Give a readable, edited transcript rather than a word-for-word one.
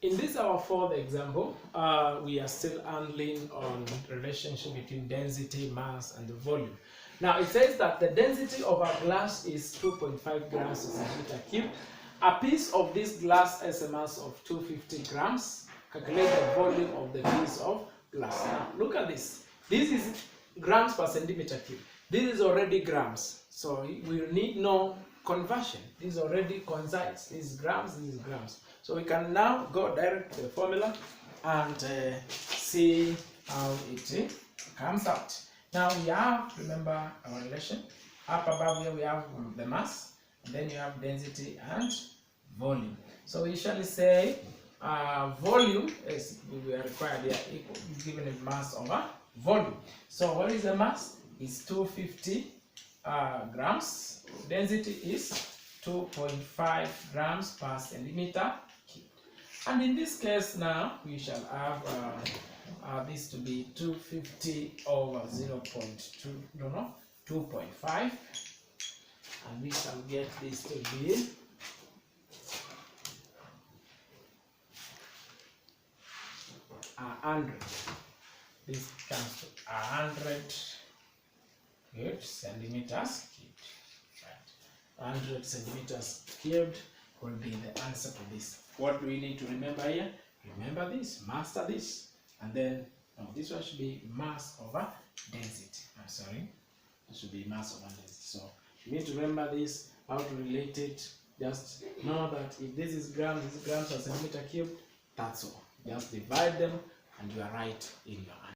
In this our fourth example, we are still handling on the relationship between density, mass, and the volume. Now it says that the density of our glass is 2.5 grams per centimeter cube. A piece of this glass has a mass of 250 grams. Calculate the volume of the piece of glass. Now look at this. This is grams per centimeter cube. This is already grams, so we need no conversion. This is already concise. This is grams, this is grams. So we can now go direct to the formula and see how it comes out. Now we have, remember our relation. Up above here we have the mass, and then you have density and volume. So we usually say volume is, we are required here, equal, given a mass over volume. So what is the mass? It's 250 grams. Density is 2.5 grams per centimeter cube. And in this case now, we shall have this to be 250 over 2.5. And we shall get this to be 100. This comes to 100 centimeters cubed. Right. 100 centimeters cubed will be the answer to this. What do we need to remember here? Remember this, master this, and then this one should be mass over density. I'm sorry, it should be mass over density. So you need to remember this, how to relate it. Just know that if this is grams per centimeter cube, that's all. Just divide them and you are right in your answer.